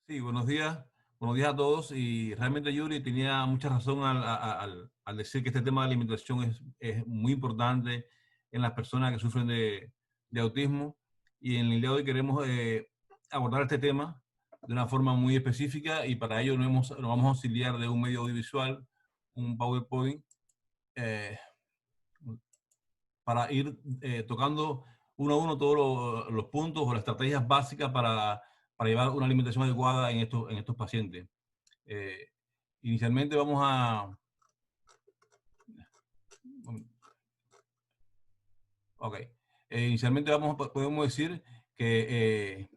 Sí, buenos días. Buenos días a todos. Y realmente Yuri tenía mucha razón al decir que este tema de alimentación es muy importante en las personas que sufren de autismo. Y en el día de hoy queremos abordar este tema de una forma muy específica y para ello nos vamos a auxiliar de un medio audiovisual, un PowerPoint, eh, para ir tocando uno a uno todos los puntos o las estrategias básicas para llevar una alimentación adecuada en estos pacientes. Eh, Inicialmente vamos a... Ok. Inicialmente podemos decir que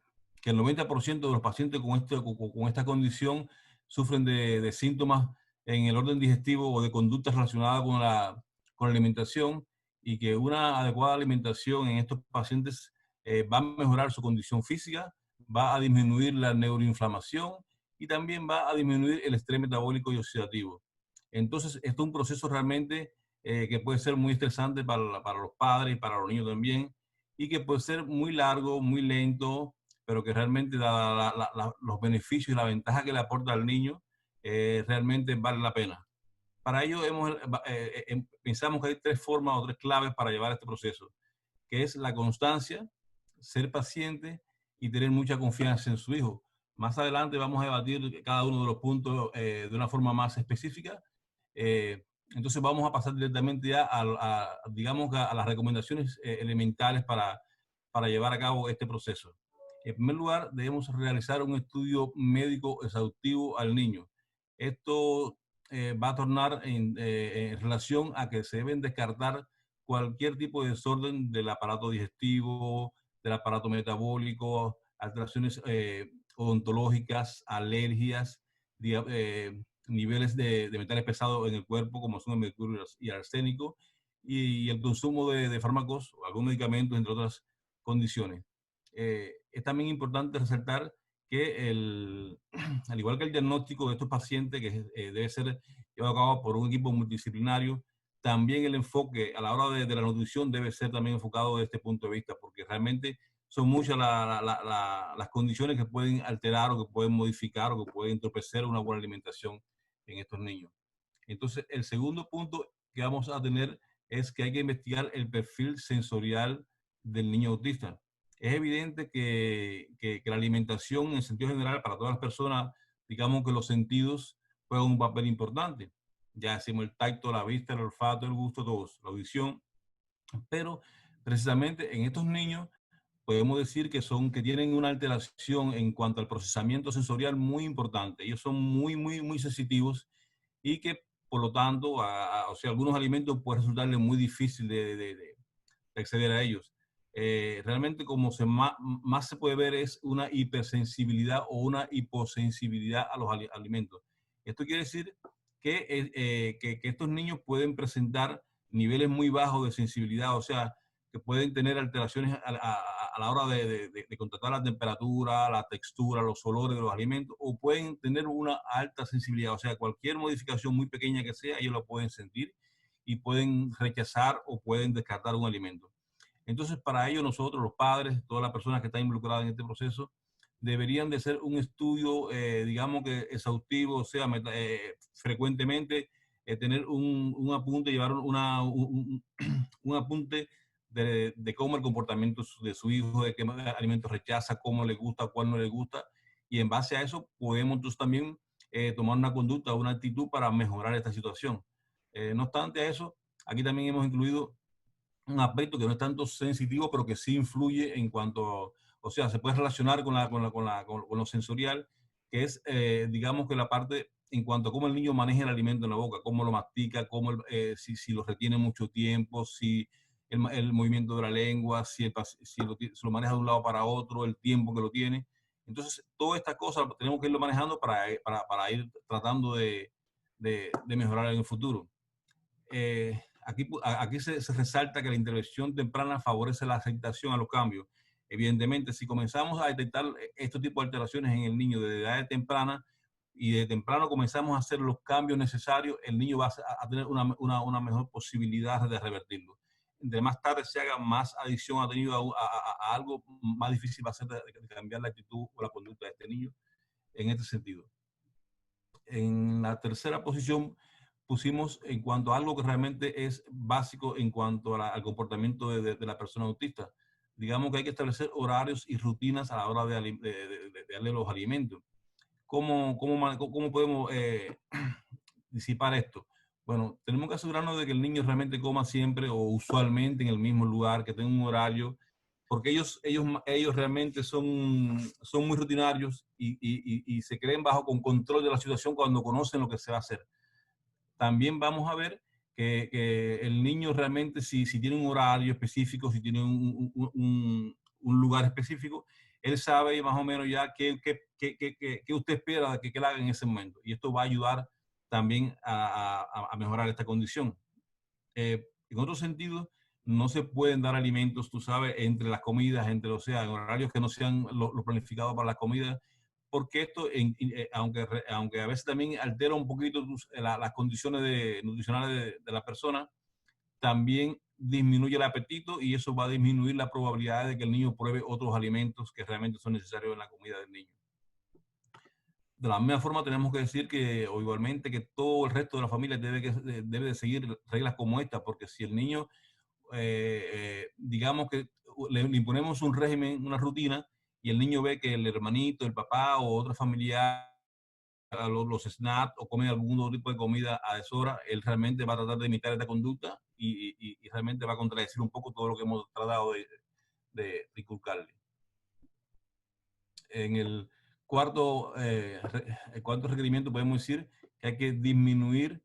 el 90% de los pacientes con esta condición sufren de síntomas en el orden digestivo o de conductas relacionadas con la alimentación y que una adecuada alimentación en estos pacientes va a mejorar su condición física, va a disminuir la neuroinflamación y también va a disminuir el estrés metabólico y oxidativo. Entonces, esto es un proceso realmente que puede ser muy estresante para los padres y para los niños también, y que puede ser muy largo, muy lento, pero que realmente los beneficios y la ventaja que le aporta al niño realmente vale la pena. Para ello pensamos que hay tres formas o tres claves para llevar este proceso, que es la constancia, ser paciente y tener mucha confianza en su hijo. Más adelante vamos a debatir cada uno de los puntos de una forma más específica. Eh, entonces vamos a pasar directamente ya digamos, a las recomendaciones elementales para llevar a cabo este proceso. En primer lugar, debemos realizar un estudio médico exhaustivo al niño. Esto va a tornar en relación a que se deben descartar cualquier tipo de desorden del aparato digestivo, del aparato metabólico, alteraciones odontológicas, alergias, niveles de metales pesados en el cuerpo, como son el mercurio y el arsénico, y el consumo de fármacos o algún medicamento, entre otras condiciones. Es también importante resaltar que al igual que el diagnóstico de estos pacientes, que debe ser llevado a cabo por un equipo multidisciplinario, también el enfoque a la hora de la nutrición debe ser también enfocado desde este punto de vista, porque realmente son muchas las condiciones que pueden alterar o que pueden modificar o que pueden entorpecer una buena alimentación en estos niños. Entonces, el segundo punto que vamos a tener es que hay que investigar el perfil sensorial del niño autista. Es evidente que la alimentación en sentido general para todas las personas, digamos que los sentidos juegan un papel importante. Ya decimos el tacto, la vista, el olfato, el gusto, todos, la audición. Pero precisamente en estos niños podemos decir que tienen una alteración en cuanto al procesamiento sensorial muy importante. Ellos son muy sensitivos y que, por lo tanto, o sea, algunos alimentos pueden resultarles muy difícil de acceder a ellos. Realmente más se puede ver es una hipersensibilidad o una hiposensibilidad a los alimentos. Esto quiere decir que estos niños pueden presentar niveles muy bajos de sensibilidad, o sea, que pueden tener alteraciones a la hora de contratar la temperatura, la textura, los olores de los alimentos, o pueden tener una alta sensibilidad, o sea, cualquier modificación muy pequeña que sea, ellos lo pueden sentir y pueden rechazar o pueden descartar un alimento. Entonces, para ello nosotros, los padres, todas las personas que están involucradas en este proceso, deberían de hacer un estudio, digamos que exhaustivo, o sea, frecuentemente tener un apunte, llevar un apunte de cómo el comportamiento de su hijo, de qué alimentos rechaza, cómo le gusta, cuál no le gusta, y en base a eso podemos entonces también tomar una conducta, una actitud para mejorar esta situación. No obstante a eso, aquí también hemos incluido un aspecto que no es tanto sensitivo, pero que sí influye en cuanto, o sea, se puede relacionar con lo sensorial, que es, digamos que la parte en cuanto a cómo el niño maneja el alimento en la boca, cómo lo mastica, si lo retiene mucho tiempo, si el movimiento de la lengua, si lo maneja de un lado para otro, el tiempo que lo tiene. Entonces, todas estas cosas tenemos que irlo manejando para ir tratando de mejorar en el futuro. Aquí se resalta que la intervención temprana favorece la aceptación a los cambios. Evidentemente, si comenzamos a detectar estos tipos de alteraciones en el niño desde edad temprana y de temprano comenzamos a hacer los cambios necesarios, el niño va a tener una mejor posibilidad de revertirlo. De más tarde se haga, más adicción ha tenido a algo, más difícil va a ser de cambiar la actitud o la conducta de este niño. en este sentido. En la tercera posición pusimos en cuanto a algo que realmente es básico en cuanto a al comportamiento de la persona autista. Digamos que hay que establecer horarios y rutinas a la hora de darle los alimentos. ¿Cómo podemos disipar esto? Bueno, tenemos que asegurarnos de que el niño realmente coma siempre o usualmente en el mismo lugar, que tenga un horario, porque ellos realmente son muy rutinarios y se creen bajo con control de la situación cuando conocen lo que se va a hacer. También vamos a ver que el niño realmente, si tiene un horario específico, si tiene un lugar específico, él sabe más o menos ya qué usted espera que él haga en ese momento. Y esto va a ayudar también a mejorar esta condición. En otro sentido, no se pueden dar alimentos, tú sabes, entre las comidas, o sea, en horarios que no sean lo planificados para las comidas, porque esto, aunque a veces también altera un poquito las condiciones nutricionales de la persona, también disminuye el apetito y eso va a disminuir la probabilidad de que el niño pruebe otros alimentos que realmente son necesarios en la comida del niño. De la misma forma tenemos que decir que, o igualmente, que todo el resto de la familia debe de seguir reglas como esta, porque si el niño, digamos que le imponemos un régimen, una rutina, y el niño ve que el hermanito, el papá o otro familiar, los snacks o come algún otro tipo de comida a deshora, él realmente va a tratar de imitar esta conducta y realmente va a contradecir un poco todo lo que hemos tratado de inculcarle. En el cuarto requerimiento podemos decir que hay que disminuir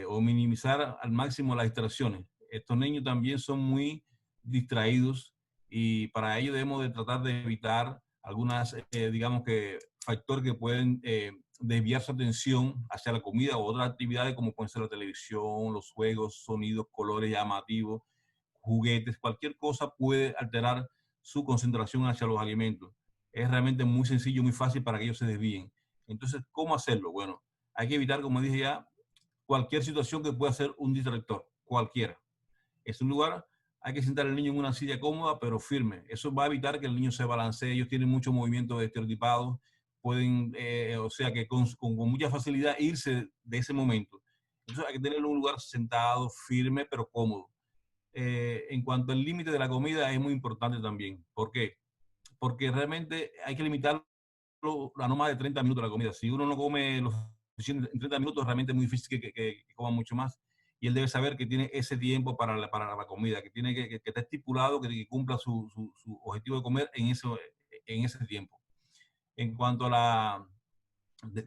o minimizar al máximo las distracciones. Estos niños también son muy distraídos y para ello debemos de tratar de evitar algunas, digamos que, factores que pueden desviar su atención hacia la comida o otras actividades como pueden ser la televisión, los juegos, sonidos, colores llamativos, juguetes, cualquier cosa puede alterar su concentración hacia los alimentos. Es realmente muy sencillo, muy fácil para que ellos se desvíen. Entonces, ¿cómo hacerlo? Bueno, hay que evitar, como dije ya, cualquier situación que pueda ser un distractor, cualquiera. Es un lugar, hay que sentar al niño en una silla cómoda, pero firme. Eso va a evitar que el niño se balancee. Ellos tienen muchos movimientos estereotipados, pueden, o sea, que con mucha facilidad irse de ese momento. Entonces, hay que tener un lugar sentado, firme, pero cómodo. En cuanto al límite de la comida, es muy importante también. ¿Por qué? Porque realmente hay que limitarlo a no más de 30 minutos la comida. Si uno no come lo suficiente en 30 minutos, realmente es muy difícil que coma mucho más. Y él debe saber que tiene ese tiempo para la comida, que tiene que está estipulado, que cumpla su objetivo de comer en ese tiempo. En cuanto a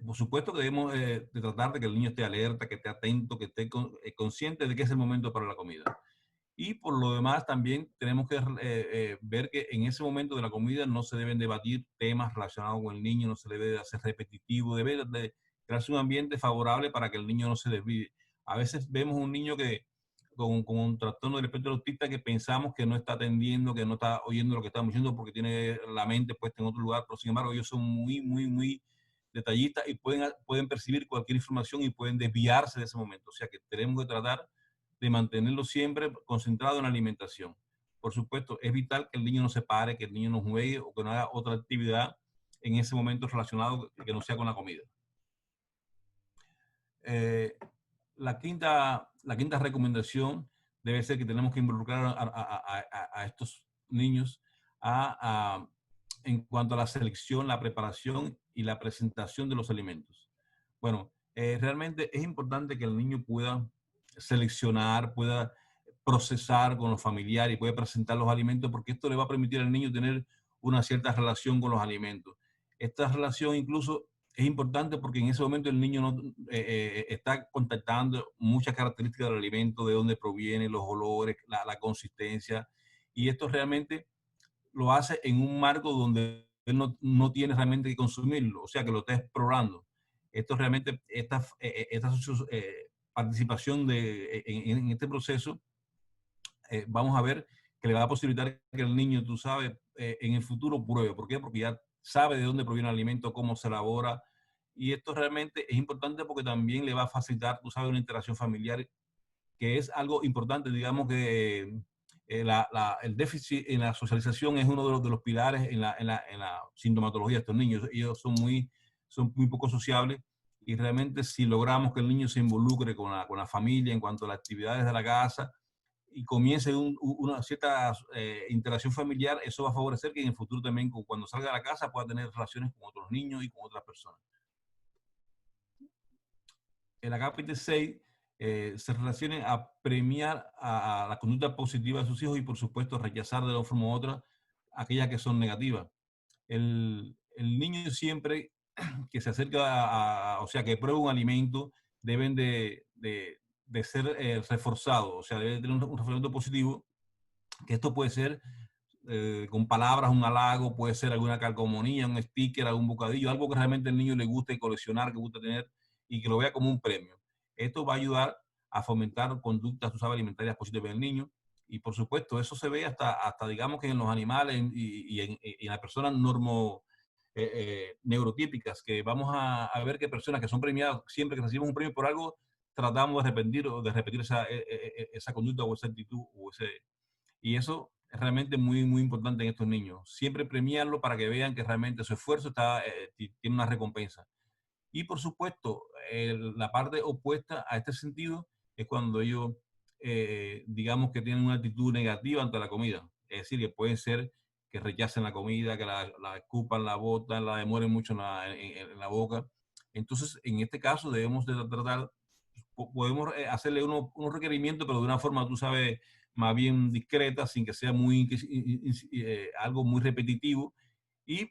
por supuesto que debemos de tratar de que el niño esté alerta, que esté atento, que esté consciente de que es el momento para la comida. Y por lo demás también tenemos que ver que en ese momento de la comida no se deben debatir temas relacionados con el niño, no se debe de hacer repetitivo, debe de crearse un ambiente favorable para que el niño no se desvíe. A veces vemos un niño que con un trastorno del espectro autista que pensamos que no está atendiendo, que no está oyendo lo que estamos diciendo porque tiene la mente puesta en otro lugar, pero sin embargo ellos son muy detallistas y pueden percibir cualquier información y pueden desviarse de ese momento. O sea que tenemos que tratar de mantenerlo siempre concentrado en la alimentación. Por supuesto, es vital que el niño no se pare, que el niño no juegue o que no haga otra actividad en ese momento relacionado que no sea con la comida. Eh, la quinta recomendación debe ser que tenemos que involucrar a estos niños en cuanto a la selección, la preparación y la presentación de los alimentos. Bueno, realmente es importante que el niño pueda seleccionar, pueda procesar con los familiares y pueda presentar los alimentos porque esto le va a permitir al niño tener una cierta relación con los alimentos. Esta relación incluso es importante porque en ese momento el niño está contactando muchas características del alimento, de dónde proviene, los olores, la consistencia, y esto realmente lo hace en un marco donde él no tiene realmente que consumirlo, o sea que lo está explorando. Esto realmente, esta participación en este proceso, vamos a ver que le va a posibilitar que el niño, tú sabes, en el futuro pruebe. ¿Por qué? Porque ya sabe de dónde proviene el alimento, cómo se elabora. Y esto realmente es importante porque también le va a facilitar, tú sabes, una interacción familiar, que es algo importante. Digamos que el déficit en la socialización es uno de los pilares en la sintomatología de estos niños. Ellos son muy poco sociables, y realmente si logramos que el niño se involucre con la familia en cuanto a las actividades de la casa y comience una cierta interacción familiar, eso va a favorecer que en el futuro también, cuando salga de la casa, pueda tener relaciones con otros niños y con otras personas. El acápite 6 se relaciona a premiar a la conducta positiva de sus hijos y, por supuesto, rechazar de una forma u otra aquellas que son negativas. El niño siempre que se acerca o sea, que prueba un alimento, deben de ser reforzados, o sea, debe tener un reforzamiento positivo, que esto puede ser con palabras, un halago, puede ser alguna calcomanía, un sticker, algún bocadillo, algo que realmente al niño le guste coleccionar, que guste tener y que lo vea como un premio. Esto va a ayudar a fomentar conductas, tú sabes, alimentarias positivas en el niño. Y por supuesto, eso se ve hasta digamos que en los animales y en las personas neurotípicas, que vamos a ver que personas que son premiadas, siempre que recibimos un premio por algo, tratamos de repetir esa conducta o esa actitud y eso es realmente muy, muy importante en estos niños. Siempre premiarlo para que vean que realmente su esfuerzo tiene una recompensa. Y por supuesto, la parte opuesta a este sentido es cuando ellos, digamos que tienen una actitud negativa ante la comida. Es decir, que pueden ser que rechacen la comida, que la escupan, la botan, la demoren mucho en la boca. Entonces, en este caso debemos de tratar, podemos hacerle unos requerimientos, pero de una forma, tú sabes, más bien discreta, sin que sea algo muy repetitivo. Y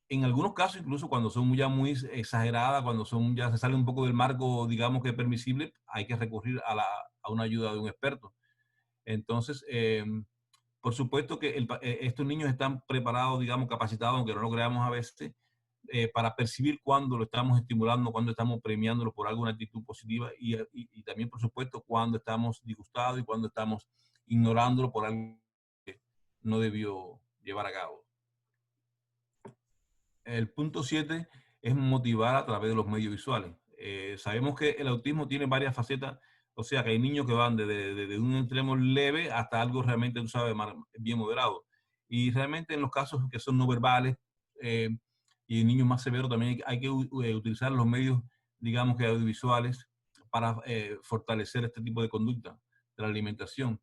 en algunos casos, incluso cuando son ya muy exageradas, cuando ya se sale un poco del marco, digamos que permisible, hay que recurrir a una ayuda de un experto. Entonces, por supuesto que estos niños están preparados, digamos, capacitados, aunque no lo creamos a veces, para percibir cuando lo estamos estimulando, cuando estamos premiándolo por alguna actitud positiva y también, por supuesto, cuando estamos disgustados y cuando estamos ignorándolo por algo que no debió llevar a cabo. El punto 7 es motivar a través de los medios visuales. Sabemos que el autismo tiene varias facetas, o sea que hay niños que van desde un extremo leve hasta algo realmente, tú sabes, bien moderado. Y realmente en los casos que son no verbales eh, y niños más severos también hay que utilizar los medios, digamos que audiovisuales, para fortalecer este tipo de conducta de la alimentación.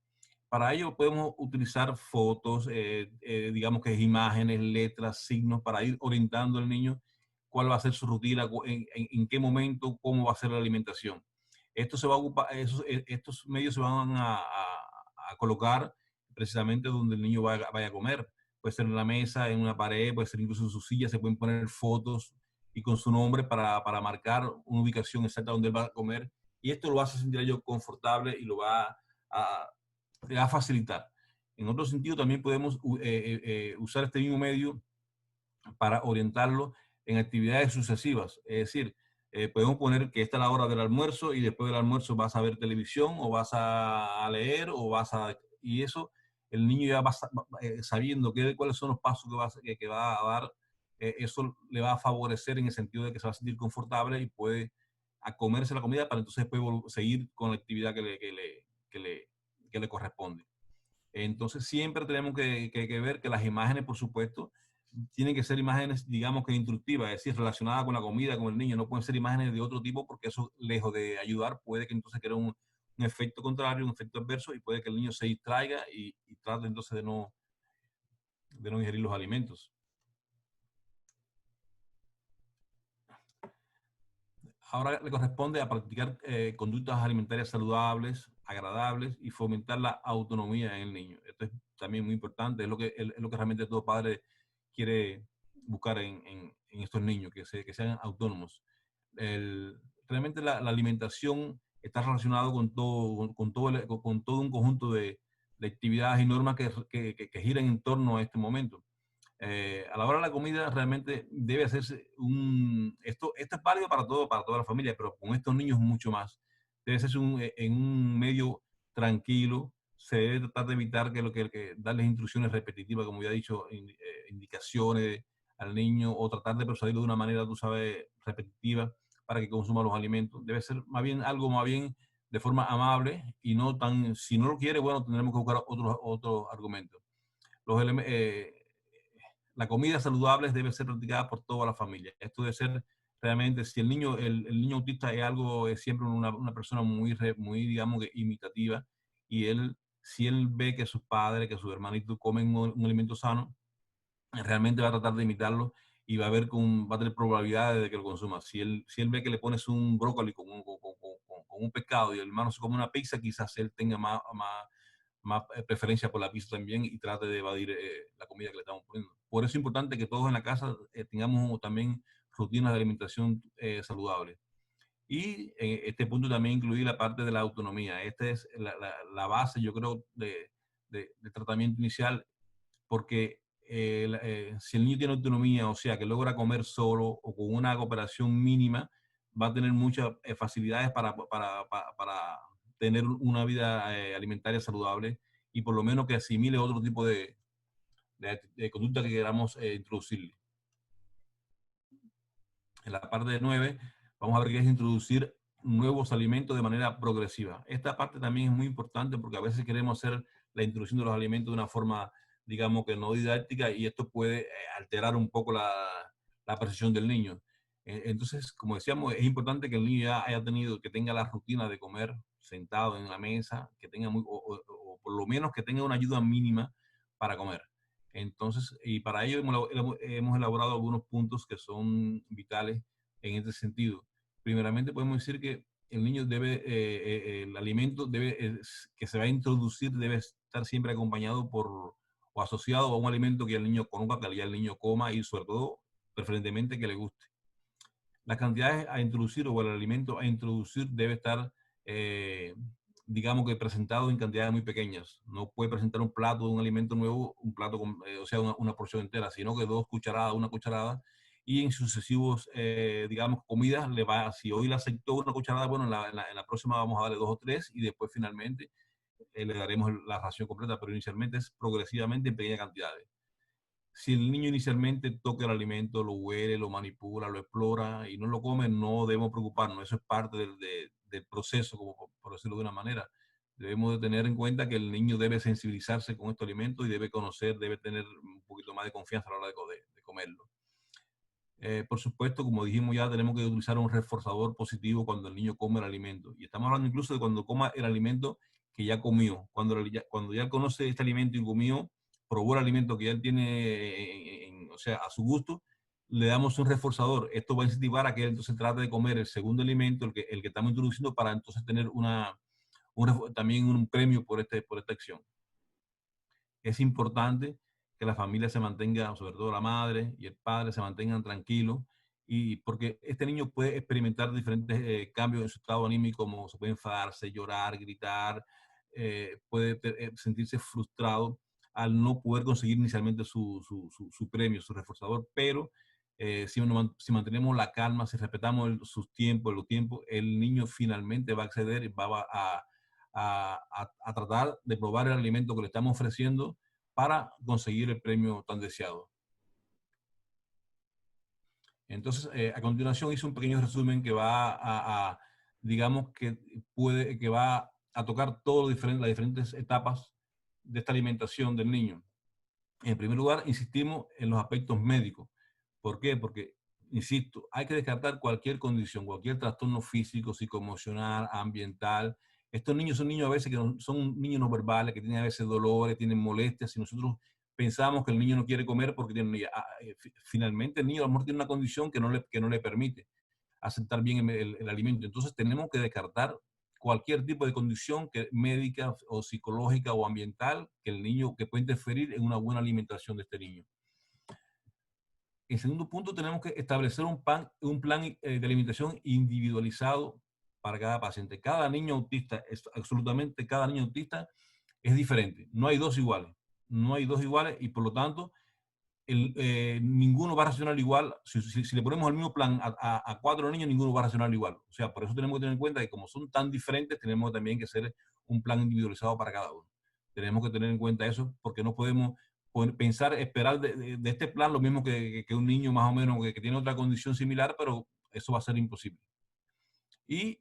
Para ello podemos utilizar fotos, digamos que imágenes, letras, signos, para ir orientando al niño cuál va a ser su rutina, en qué momento, cómo va a ser la alimentación. Esto se va a ocupar, estos medios se van a colocar precisamente donde el niño vaya a comer. Puede ser en la mesa, en una pared, puede ser incluso en su silla, se pueden poner fotos y con su nombre para marcar una ubicación exacta donde él va a comer. Y esto lo hace sentir a ellos confortable y lo va a te va a facilitar. En otro sentido, también podemos usar este mismo medio para orientarlo en actividades sucesivas. Es decir, podemos poner que esta es la hora del almuerzo y después del almuerzo vas a ver televisión o vas a leer o vas a... Y eso, el niño ya va sabiendo cuáles son los pasos que va a dar. Eso le va a favorecer en el sentido de que se va a sentir confortable y puede a comerse la comida para entonces después seguir con la actividad que le corresponde. Entonces siempre tenemos que ver que las imágenes, por supuesto, tienen que ser imágenes, digamos que instructivas, es decir, relacionadas con la comida, con el niño. No pueden ser imágenes de otro tipo porque eso, lejos de ayudar, puede que entonces cree un efecto contrario, un efecto adverso y puede que el niño se distraiga y trate entonces de no ingerir los alimentos. Ahora le corresponde a practicar conductas alimentarias saludables, agradables y fomentar la autonomía en el niño. Esto es también muy importante, es lo que realmente todo padre quiere buscar en estos niños, que sean autónomos. Realmente la alimentación está relacionada con todo un conjunto de actividades y normas que giran en torno a este momento. A la hora de la comida realmente debe hacerse esto es válido para toda la familia, pero con estos niños mucho más. Debe hacerse en un medio tranquilo, se debe tratar de evitar que darles instrucciones repetitivas, como ya he dicho, indicaciones al niño, o tratar de persuadirlo de una manera, tú sabes, repetitiva para que consuma los alimentos. Debe ser algo más bien de forma amable y no tan, si no lo quiere, bueno, tendremos que buscar otros argumentos. Los elementos la comida saludable debe ser practicada por toda la familia. Esto debe ser realmente, si el niño autista es algo, es siempre una persona muy, digamos, que imitativa, y si él ve que sus padres, que sus hermanitos comen un alimento sano, realmente va a tratar de imitarlo y va a tener probabilidades de que lo consuma. Si él ve que le pones un brócoli con un pescado y el hermano se come una pizza, quizás él tenga más preferencia por la pizza también y trate de evadir la comida que le estamos poniendo. Por eso es importante que todos en la casa tengamos también rutinas de alimentación saludable. Y en este punto también incluir la parte de la autonomía. Esta es la base, yo creo, de tratamiento inicial, porque si el niño tiene autonomía, o sea, que logra comer solo o con una cooperación mínima, va a tener muchas facilidades para tener una vida alimentaria saludable y por lo menos que asimile otro tipo de conducta que queramos introducirle. En la parte de 9, vamos a ver qué es introducir nuevos alimentos de manera progresiva. Esta parte también es muy importante porque a veces queremos hacer la introducción de los alimentos de una forma, digamos, que no didáctica, y esto puede alterar un poco la percepción del niño. Entonces, como decíamos, es importante que el niño ya que tenga la rutina de comer sentado en la mesa, que tenga o por lo menos que tenga una ayuda mínima para comer. Entonces, y para ello hemos elaborado algunos puntos que son vitales en este sentido. Primeramente, podemos decir que el niño el alimento que se va a introducir debe estar siempre acompañado o asociado a un alimento que el niño conozca, que ya el niño coma y sobre todo, preferentemente, que le guste. Las cantidades a introducir o el alimento a introducir debe estar, eh, digamos que presentado en cantidades muy pequeñas. No puede presentar un plato de un alimento nuevo, un plato, o sea, una porción entera, sino que 2 cucharadas, una cucharada, y en sucesivos, digamos, comidas, si hoy le aceptó una cucharada, bueno, en la próxima vamos a darle 2 o 3 y después finalmente le daremos la ración completa, pero inicialmente es progresivamente en pequeñas cantidades. Si el niño inicialmente toca el alimento, lo huele, lo manipula, lo explora y no lo come, no debemos preocuparnos. Eso es parte del proceso, como por decirlo de una manera. Debemos de tener en cuenta que el niño debe sensibilizarse con estos alimentos y debe conocer, debe tener un poquito más de confianza a la hora de comerlo. Por supuesto, como dijimos ya, tenemos que utilizar un reforzador positivo cuando el niño come el alimento. Y estamos hablando incluso de cuando coma el alimento que ya comió. Cuando ya conoce este alimento y comió, probó el alimento que ya tiene, o sea, a su gusto, le damos un reforzador. Esto va a incentivar a que él entonces trate de comer el segundo alimento, el que estamos introduciendo, para entonces tener también un premio por esta acción. Es importante que la familia se mantenga, sobre todo la madre y el padre, se mantengan tranquilos, y porque este niño puede experimentar diferentes cambios en su estado anímico, como se puede enfadarse, llorar, gritar, puede sentirse frustrado al no poder conseguir inicialmente su premio, su reforzador, pero si mantenemos la calma, si respetamos sus tiempos, el niño finalmente va a acceder y va a tratar de probar el alimento que le estamos ofreciendo para conseguir el premio tan deseado. Entonces, a continuación hice un pequeño resumen que va digamos que va a tocar las diferentes etapas de esta alimentación del niño. En primer lugar, insistimos en los aspectos médicos. ¿Por qué? Porque, insisto, hay que descartar cualquier condición, cualquier trastorno físico, psicoemocional, ambiental. Estos niños son niños a veces que son niños no verbales, que tienen a veces dolores, tienen molestias, y nosotros pensamos que el niño no quiere comer porque finalmente el niño a lo mejor tiene una condición que no le permite aceptar bien el alimento. Entonces tenemos que descartar cualquier tipo de condición médica o psicológica o ambiental que pueda interferir en una buena alimentación de este niño. En segundo punto, tenemos que establecer un plan de alimentación individualizado para cada paciente. Cada niño autista, absolutamente cada niño autista es diferente. No hay dos iguales. No hay dos iguales y por lo tanto ninguno va a reaccionar igual. Si le ponemos el mismo plan a 4 niños, ninguno va a reaccionar igual. O sea, por eso tenemos que tener en cuenta que como son tan diferentes, tenemos también que hacer un plan individualizado para cada uno. Tenemos que tener en cuenta eso porque no podemos esperar de este plan lo mismo que un niño más o menos que tiene otra condición similar, pero eso va a ser imposible. Y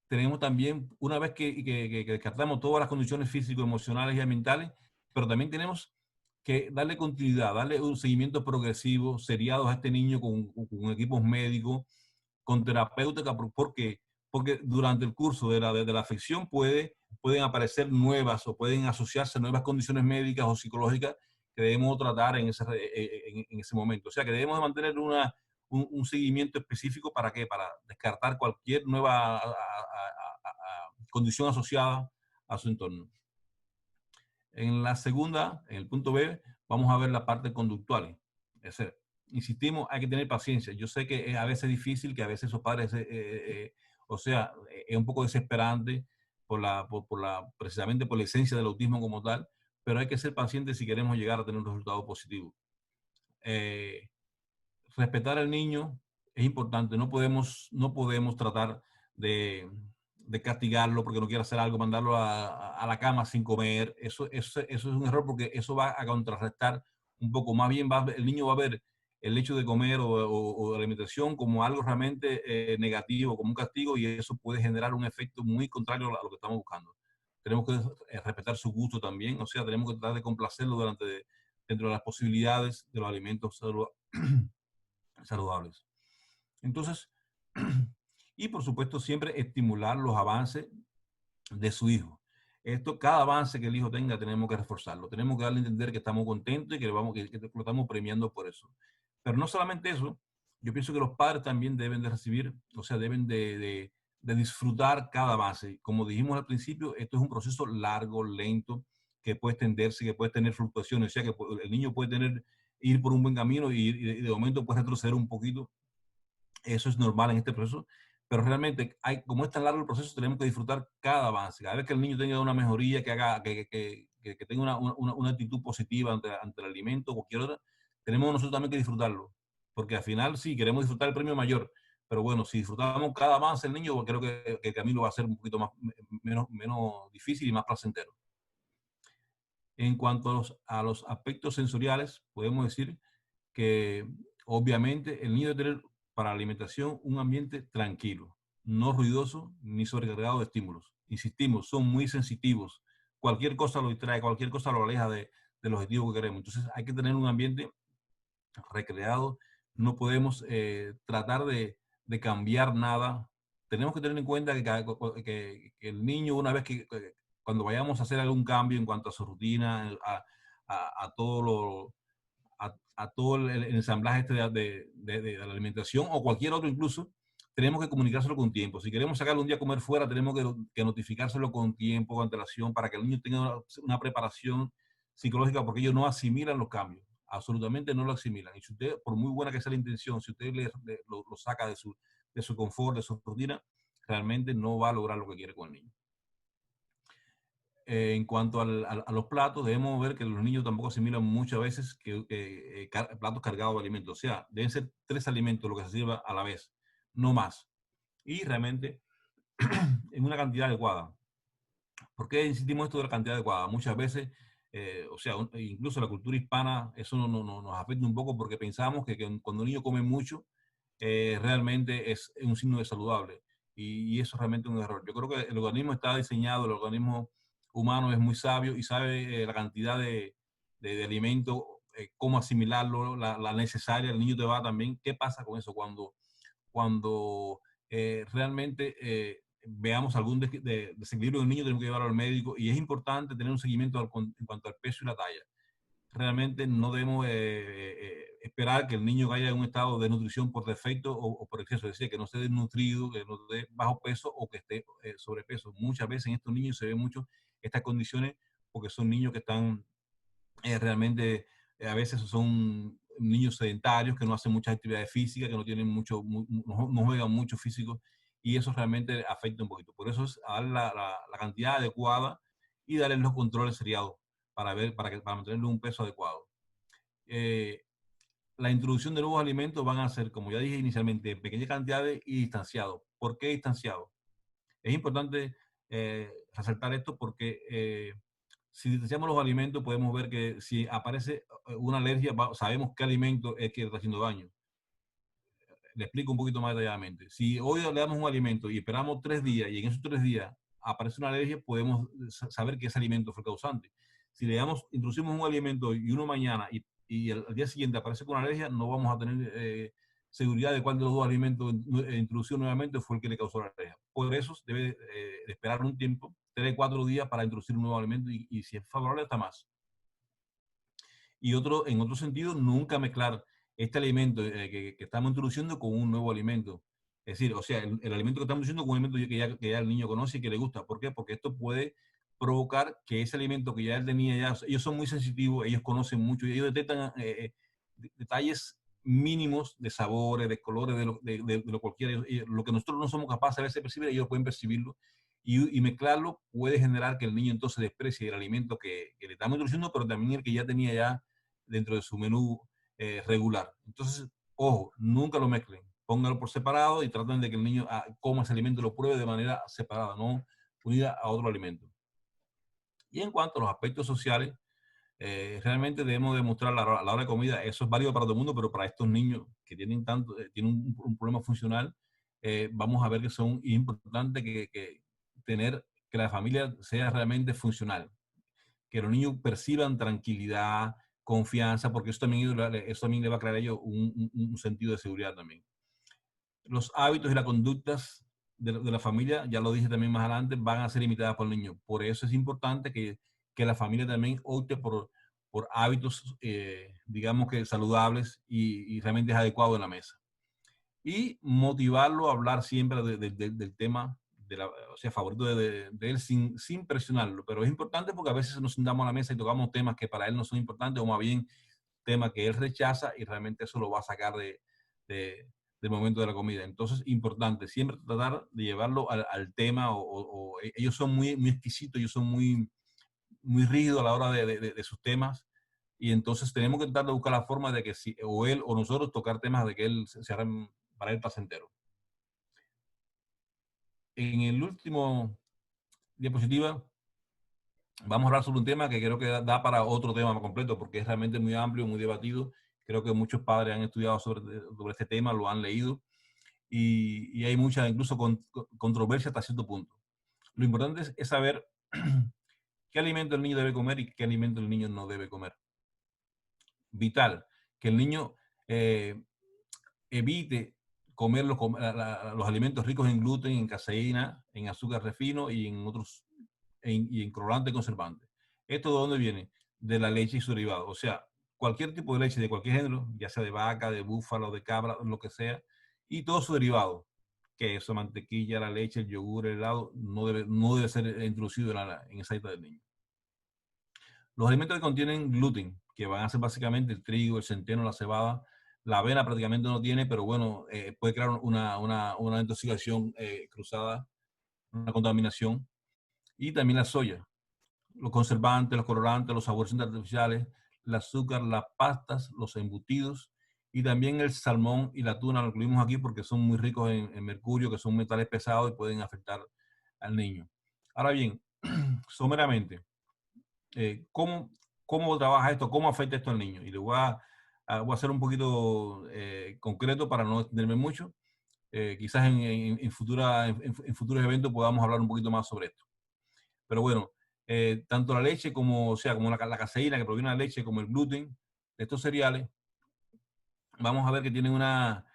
tenemos también, una vez que descartamos todas las condiciones físico-emocionales y ambientales, pero también tenemos que darle continuidad, darle un seguimiento progresivo, seriados a este niño con equipos médicos, con terapéutica. ¿Por qué? Porque durante el curso de la afección pueden aparecer nuevas o pueden asociarse nuevas condiciones médicas o psicológicas que debemos tratar en ese momento. O sea, que debemos mantener un seguimiento específico. ¿Para qué? Para descartar cualquier nueva condición asociada a su entorno. En la segunda, en el punto B, vamos a ver la parte conductual. Es decir, insistimos, hay que tener paciencia. Yo sé que es a veces difícil, que a veces esos padres, es un poco desesperante precisamente por la esencia del autismo como tal, pero hay que ser pacientes si queremos llegar a tener un resultado positivo. Respetar al niño es importante. No podemos tratar de castigarlo porque no quiere hacer algo, mandarlo a la cama sin comer. Eso es un error, porque eso va a contrarrestar un poco. Más bien el niño va a ver el hecho de comer o de alimentación como algo realmente negativo, como un castigo, y eso puede generar un efecto muy contrario a lo que estamos buscando. Tenemos que respetar su gusto también. O sea, tenemos que tratar de complacerlo dentro de las posibilidades de los alimentos saludables. Entonces, y por supuesto, siempre estimular los avances de su hijo. Cada avance que el hijo tenga, tenemos que reforzarlo. Tenemos que darle a entender que estamos contentos y que lo estamos premiando por eso. Pero no solamente eso, yo pienso que los padres también deben de recibir, o sea, deben de disfrutar cada avance. Como dijimos al principio, esto es un proceso largo, lento, que puede extenderse, que puede tener fluctuaciones. O sea, que el niño puede ir por un buen camino y de momento puede retroceder un poquito. Eso es normal en este proceso, pero realmente, como es tan largo el proceso, tenemos que disfrutar cada avance. Cada vez que el niño tenga una mejoría, que tenga una actitud positiva ante el alimento o cualquier otra, tenemos nosotros también que disfrutarlo. Porque al final sí, queremos disfrutar el premio mayor, pero bueno, si disfrutamos cada avance del niño, creo que el camino va a ser un poquito menos difícil y más placentero. En cuanto a los aspectos sensoriales, podemos decir que obviamente el niño debe tener para la alimentación un ambiente tranquilo, no ruidoso ni sobrecargado de estímulos. Insistimos, son muy sensitivos. Cualquier cosa lo distrae, cualquier cosa lo aleja del objetivo que queremos. Entonces hay que tener un ambiente recreado. No podemos tratar de cambiar nada. Tenemos que tener en cuenta que el niño, una vez cuando vayamos a hacer algún cambio en cuanto a su rutina, a todo a todo el ensamblaje de la alimentación o cualquier otro incluso, tenemos que comunicárselo con tiempo. Si queremos sacarlo un día a comer fuera, tenemos que notificárselo con tiempo, con antelación, para que el niño tenga una preparación psicológica, porque ellos no asimilan los cambios. Absolutamente no lo asimilan. Y si usted, por muy buena que sea la intención, si usted lo saca de su confort, de su rutina, realmente no va a lograr lo que quiere con el niño. En cuanto a los platos, debemos ver que los niños tampoco asimilan muchas veces platos cargados de alimentos. O sea, deben ser 3 alimentos lo que se sirva a la vez, no más. Y realmente en una cantidad adecuada. ¿Por qué insistimos esto de la cantidad adecuada? Muchas veces, o sea, incluso la cultura hispana, eso nos afecta un poco, porque pensamos que cuando un niño come mucho, realmente es un signo de saludable. Y eso es realmente un error. Yo creo que el organismo está diseñado, el organismo humano es muy sabio y sabe la cantidad de alimento, cómo asimilarlo, la necesaria. El niño te va también. ¿Qué pasa con eso cuando realmente veamos algún desequilibrio en el niño? Tenemos que llevarlo al médico, y es importante tener un seguimiento en cuanto al peso y la talla. Realmente no debemos esperar que el niño vaya en un estado de nutrición por defecto o por exceso, es decir, que no esté desnutrido, que no esté bajo peso o que esté sobrepeso. Muchas veces en estos niños se ven mucho estas condiciones, porque son niños que están realmente, a veces son niños sedentarios, que no hacen muchas actividades físicas, que no tienen no juegan mucho físico, y eso realmente afecta un poquito. Por eso es darle la cantidad adecuada y darle los controles seriados para mantenerle un peso adecuado. La introducción de nuevos alimentos van a ser, como ya dije inicialmente, en pequeñas cantidades y distanciados. ¿Por qué distanciados? Es importante resaltar esto, porque si distanciamos los alimentos, podemos ver que si aparece una alergia, sabemos qué alimento es que está haciendo daño. Le explico un poquito más detalladamente. Si hoy le damos un alimento y esperamos 3 días, y en esos 3 días aparece una alergia, podemos saber que ese alimento fue causante. Si le introducimos un alimento y uno mañana y al día siguiente aparece con alergia, no vamos a tener seguridad de cuál de los dos alimentos introducido nuevamente fue el que le causó la alergia. Por eso debe esperar un tiempo, 3 o 4 días para introducir un nuevo alimento y si es favorable hasta más. Y en otro sentido, nunca mezclar este alimento que estamos introduciendo con un nuevo alimento. Es decir, o sea, el alimento que estamos introduciendo con un alimento que ya el niño conoce y que le gusta. ¿Por qué? Porque esto puede provocar que ese alimento que ya él tenía, ellos son muy sensitivos, ellos conocen mucho y ellos detectan detalles mínimos de sabores, de colores, de lo cualquiera. Lo que nosotros no somos capaces a veces de percibir, ellos pueden percibirlo. Y mezclarlo puede generar que el niño entonces desprecie el alimento que le estamos introduciendo, pero también el que ya tenía ya dentro de su menú regular. Entonces, ojo, nunca lo mezclen. Pónganlo por separado y traten de que el niño coma ese alimento y lo pruebe de manera separada, no unida a otro alimento. Y en cuanto a los aspectos sociales, realmente debemos demostrar a la hora de comida, eso es válido para todo el mundo, pero para estos niños que tienen tienen un problema funcional, vamos a ver que son importantes que tener que la familia sea realmente funcional, que los niños perciban tranquilidad, confianza, porque eso también le va a crear a ellos un sentido de seguridad también. Los hábitos y las conductas de la familia, ya lo dije también más adelante, van a ser imitadas por el niño. Por eso es importante que la familia también opte por hábitos, digamos que saludables y realmente adecuados en la mesa. Y motivarlo a hablar siempre del tema, o sea, favorito de él sin presionarlo. Pero es importante porque a veces nos sentamos a la mesa y tocamos temas que para él no son importantes o más bien temas que él rechaza y realmente eso lo va a sacar del momento de la comida. Entonces, importante, siempre tratar de llevarlo al tema o ellos son muy exquisitos, ellos son muy rígidos a la hora de sus temas y entonces tenemos que tratar de buscar la forma de que si o él o nosotros tocar temas de que él se hagan para él placentero. En el último diapositiva vamos a hablar sobre un tema que creo que da para otro tema completo porque es realmente muy amplio, muy debatido. Creo que muchos padres han estudiado sobre este tema, lo han leído y hay mucha incluso controversia hasta cierto punto. Lo importante es saber qué alimento el niño debe comer y qué alimento el niño no debe comer. Vital, que el niño evite comer los alimentos ricos en gluten, en caseína, en azúcar refino y en otros, y en colorante conservante. ¿Esto de dónde viene? De la leche y su derivado. O sea, cualquier tipo de leche de cualquier género, ya sea de vaca, de búfalo, de cabra, lo que sea, y todo su derivado, queso, mantequilla, la leche, el yogur, el helado, no debe ser introducido en esa dieta del niño. Los alimentos que contienen gluten, que van a ser básicamente el trigo, el centeno, la cebada, la avena prácticamente no tiene, pero bueno, puede crear una intoxicación cruzada, una contaminación. Y también la soya, los conservantes, los colorantes, los saborizantes artificiales, el azúcar, las pastas, los embutidos y también el salmón y la tuna lo incluimos aquí porque son muy ricos en mercurio, que son metales pesados y pueden afectar al niño. Ahora bien, someramente, ¿cómo trabaja esto? ¿Cómo afecta esto al niño? Y le voy a hacer un poquito concreto para no extenderme mucho. Quizás en futuros eventos podamos hablar un poquito más sobre esto. Pero bueno, tanto la leche como, o sea, como la caseína que proviene de la leche, como el gluten de estos cereales, vamos a ver que tienen una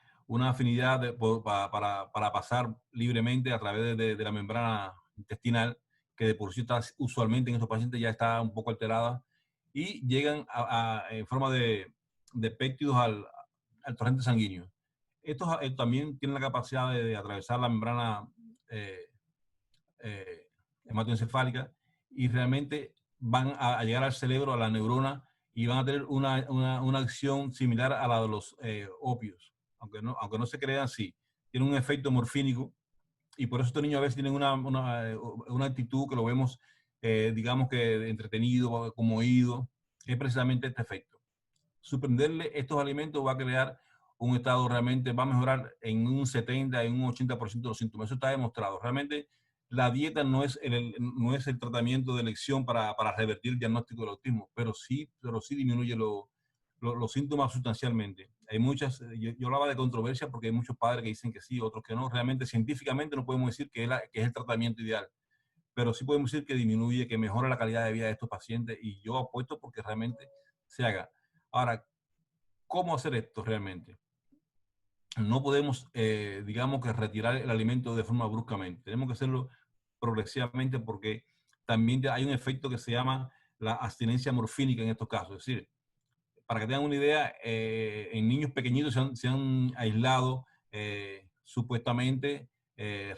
afinidad para pasar libremente a través de la membrana intestinal, que de por sí está usualmente en estos pacientes ya está un poco alterada, y llegan en forma de péptidos al torrente sanguíneo. Estos también tienen la capacidad de atravesar la membrana eh, hematoencefálica y realmente van a llegar al cerebro, a la neurona, y van a tener una acción similar a la de los opios. Aunque no se crean, sí. Tienen un efecto morfínico y por eso estos niños a veces tienen una actitud que lo vemos, digamos que entretenido, como oído. Es precisamente este efecto. Suspenderle estos alimentos va a crear un estado realmente, va a mejorar en un 70, en un 80% de los síntomas. Eso está demostrado. Realmente la dieta no es el tratamiento de elección para revertir el diagnóstico del autismo, pero sí disminuye los síntomas sustancialmente. Hay muchas, yo hablaba de controversia porque hay muchos padres que dicen que sí, otros que no. Realmente científicamente no podemos decir que es el tratamiento ideal, pero sí podemos decir que disminuye, que mejora la calidad de vida de estos pacientes, y yo apuesto porque realmente se haga. Ahora, ¿cómo hacer esto realmente? No podemos, digamos que retirar el alimento de forma bruscamente. Tenemos que hacerlo progresivamente porque también hay un efecto que se llama la abstinencia morfínica en estos casos. Es decir, para que tengan una idea, en niños pequeñitos se han aislado supuestamente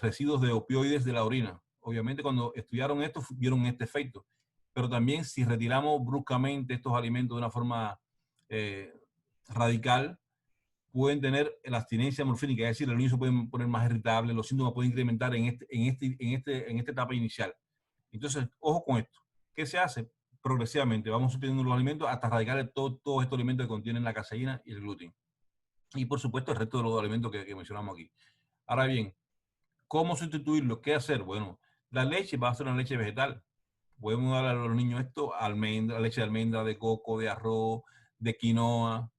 residuos de opioides de la orina. Obviamente cuando estudiaron esto vieron este efecto, pero también si retiramos bruscamente estos alimentos de una forma eh, radical, pueden tener la abstinencia morfínica, es decir, el niño se puede poner más irritable, los síntomas pueden incrementar en esta etapa inicial. Entonces, ojo con esto. ¿Qué se hace? Progresivamente vamos suprimiendo los alimentos hasta erradicar todos estos alimentos que contienen la caseína y el gluten. Y por supuesto el resto de los alimentos que mencionamos aquí. Ahora bien, ¿cómo sustituirlo? ¿Qué hacer? Bueno, la leche va a ser una leche vegetal. Podemos dar a los niños esto, almendra, leche de almendra, de coco, de arroz, de quinoa.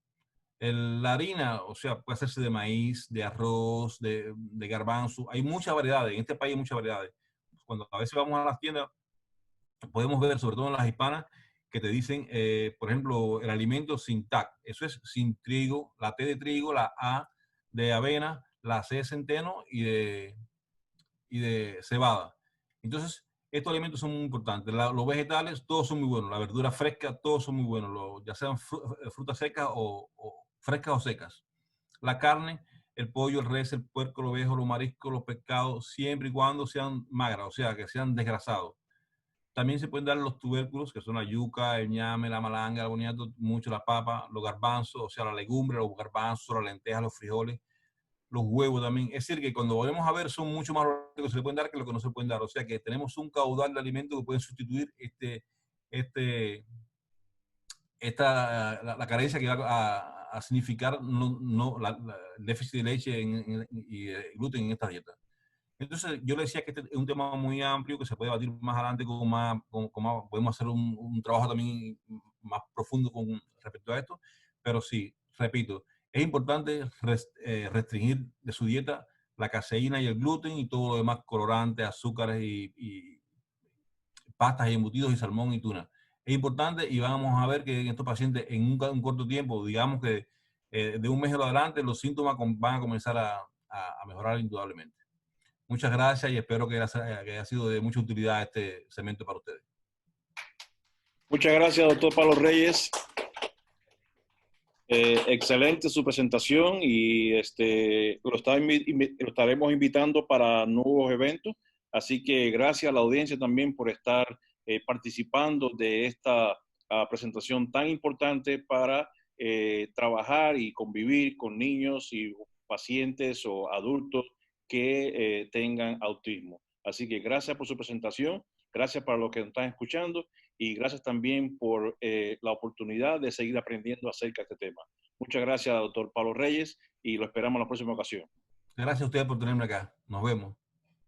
La harina, o sea, puede hacerse de maíz, de arroz, de garbanzo. Hay muchas variedades. En este país hay muchas variedades. Cuando a veces vamos a las tiendas, podemos ver, sobre todo en las hispanas, que te dicen, por ejemplo, el alimento sin TAC. Eso es sin trigo, la T de trigo, la A de avena, la C de centeno y de cebada. Entonces, estos alimentos son muy importantes. Los vegetales, todos son muy buenos. La verdura fresca, todos son muy buenos, ya sean frutas secas o frescas o secas. La carne, el pollo, el res, el puerco, el ovejo, los mariscos, los pescados, siempre y cuando sean magras, o sea, que sean desgrasados. También se pueden dar los tubérculos, que son la yuca, el ñame, la malanga, el boniato, mucho la papa, los garbanzos, o sea, la legumbre, los garbanzos, las lentejas, los frijoles, los huevos también. Es decir, que cuando volvemos a ver, son mucho más lo que se le pueden dar que lo que no se pueden dar. O sea, que tenemos un caudal de alimentos que pueden sustituir este, la carencia que va a significar el déficit de leche y gluten en esta dieta. Entonces, yo le decía que este es un tema muy amplio que se puede debatir más adelante podemos hacer un trabajo también más profundo con respecto a esto. Pero sí, repito, es importante restringir de su dieta la caseína y el gluten y todo lo demás, colorantes, azúcares y pastas y embutidos y salmón y tuna. Es importante y vamos a ver que en estos pacientes en un corto tiempo, digamos que de un mes en adelante, los síntomas van a comenzar a mejorar indudablemente. Muchas gracias y espero que haya sido de mucha utilidad este segmento para ustedes. Muchas gracias, doctor Pablo Reyes. Excelente su presentación y lo estaremos invitando para nuevos eventos. Así que gracias a la audiencia también por estar participando de esta presentación tan importante para trabajar y convivir con niños y pacientes o adultos que tengan autismo. Así que gracias por su presentación, gracias para los que nos están escuchando y gracias también por la oportunidad de seguir aprendiendo acerca de este tema. Muchas gracias, doctor Pablo Reyes, y lo esperamos en la próxima ocasión. Gracias a ustedes por tenerme acá. Nos vemos.